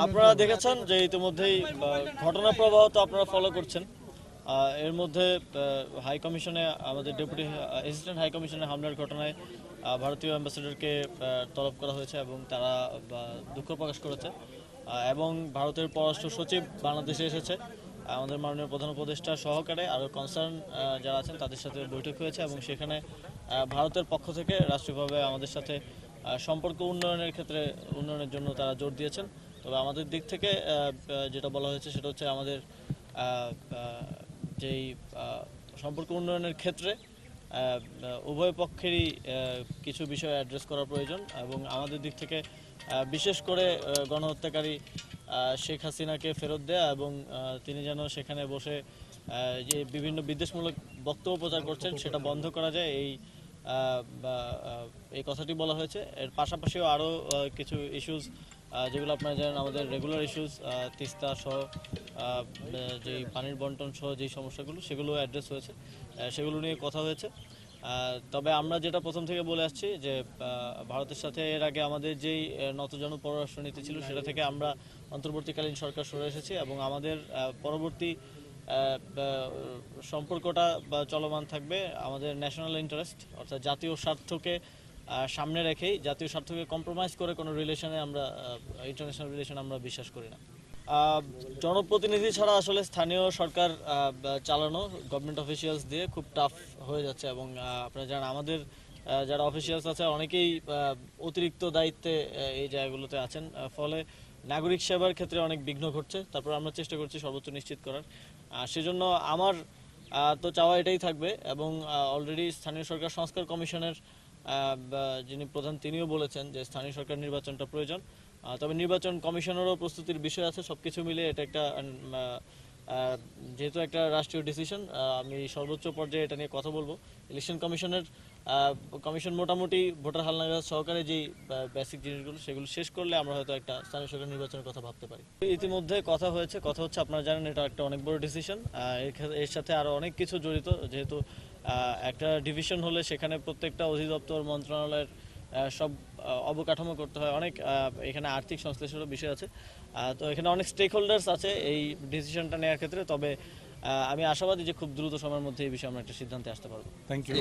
আপনারা দেখেছেন যে ইতিমধ্যেই ঘটনা প্রবাহ তো আপনারা ফলো করছেন। এর মধ্যে হাই কমিশনে আমাদের ডেপুটি অ্যাসিস্ট্যান্ট হাই কমিশনে হামলার ঘটনায় ভারতীয় অ্যাম্বাসেডরকে তলব করা হয়েছে এবং তারা দুঃখ প্রকাশ করেছে। এবং ভারতের পররাষ্ট্র সচিব বাংলাদেশে এসেছে, আমাদের মাননীয় প্রধান উপদেষ্টা সহকারে আরও কনসার্ন যারা আছেন তাদের সাথে বৈঠক হয়েছে এবং সেখানে ভারতের পক্ষ থেকে রাষ্ট্রীয়ভাবে আমাদের সাথে সম্পর্ক উন্নয়নের জন্য তারা জোর দিয়েছেন। তবে আমাদের দিক থেকে যেটা বলা হয়েছে সেটা হচ্ছে আমাদের যেই সম্পর্ক উন্নয়নের ক্ষেত্রে উভয় পক্ষেরই কিছু বিষয় অ্যাড্রেস করা প্রয়োজন এবং আমাদের দিক থেকে বিশেষ করে গণহত্যাকারী শেখ হাসিনাকে ফেরত দেয়া এবং তিনি যেন সেখানে বসে যে বিভিন্ন বিদ্বেষমূলক বক্তব্য প্রচার করছেন সেটা বন্ধ করা যায়, এই কথাটি বলা হয়েছে। এর পাশাপাশিও আরও কিছু ইস্যুস যেগুলো আপনারা জানেন, আমাদের রেগুলার ইস্যুস তিস্তা সহ যেই পানির বন্টন সহ যেই সমস্যাগুলো সেগুলো অ্যাড্রেস হয়েছে, সেগুলো নিয়ে কথা হয়েছে। তবে আমরা যেটা প্রথম থেকে বলে আসছি যে ভারতের সাথে এর আগে আমাদের যেই নতজানু পররাষ্ট্রনীতি ছিল সেটা থেকে আমরা অন্তর্বর্তীকালীন সরকার সরে এসেছি এবং আমাদের পরবর্তী সম্পর্কটা চলমান থাকবে আমাদের ন্যাশনাল ইন্টারেস্ট অর্থাৎ জাতীয় স্বার্থকে সামনে রেখেই, জাতীয় স্বার্থকে কম্প্রোমাইজ করে কোনো রিলেশনে আমরা ইন্টারন্যাশনাল রিলেশন আমরা বিশ্বাস করি না। জনপ্রতিনিধি ছাড়া আসলে স্থানীয় সরকার চালানো গভর্নমেন্ট অফিসিয়ালস দিয়ে খুব টাফ হয়ে যাচ্ছে এবং আপনারা জানেন আমাদের যারা অফিসিয়ালস আছে অনেকেই অতিরিক্ত দায়িত্বে এই জায়গাগুলোতে আছেন, ফলে নাগরিক সেবার ক্ষেত্রে অনেক বিঘ্ন ঘটছে। তারপর আমরা চেষ্টা করছি সর্বোচ্চ নিশ্চিত করার। সেজন্য আমার তো চাওয়া এটাই থাকবে এবং অলরেডি স্থানীয় সরকার সংস্কার কমিশনের যিনি প্রধান তিনিও বলেছেন যে স্থানীয় সরকার নির্বাচনটা প্রয়োজন। তবে নির্বাচন কমিশনেরও প্রস্তুতির বিষয় আছে। সবকিছু মিলে এটা একটা যেহেতু একটা রাষ্ট্রীয় ডিসিশন, আমি সর্বোচ্চ পর্যায়ে এটা নিয়ে কথা বলবো। ইলেকশন কমিশন মোটামুটি ভোটার হালনাগাদ সহকারে যেই বেসিক জিনিসগুলো সেগুলো শেষ করলে আমরা হয়তো একটা স্থানীয় সরকার নির্বাচনের কথা ভাবতে পারি। ইতিমধ্যে কথা হচ্ছে আপনারা জানেন এটা একটা অনেক বড় ডিসিশন। এর সাথে আরো অনেক কিছু জড়িত, যেহেতু একটা ডিভিশন হলে সেখানে প্রত্যেকটা অধিদপ্তর মন্ত্রণালয়ের সব অবকাঠামো করতে হয়, অনেক এখানে আর্থিক সংশ্লেষেরও বিষয় আছে। তো এখানে অনেক স্টেক হোল্ডার্স আছে এই ডিসিশনটা নেওয়ার ক্ষেত্রে। তবে আমি আশাবাদী যে খুব দ্রুত সময়ের মধ্যে এই বিষয়ে আমরা একটা সিদ্ধান্তে আসতে পারবো। Thank you.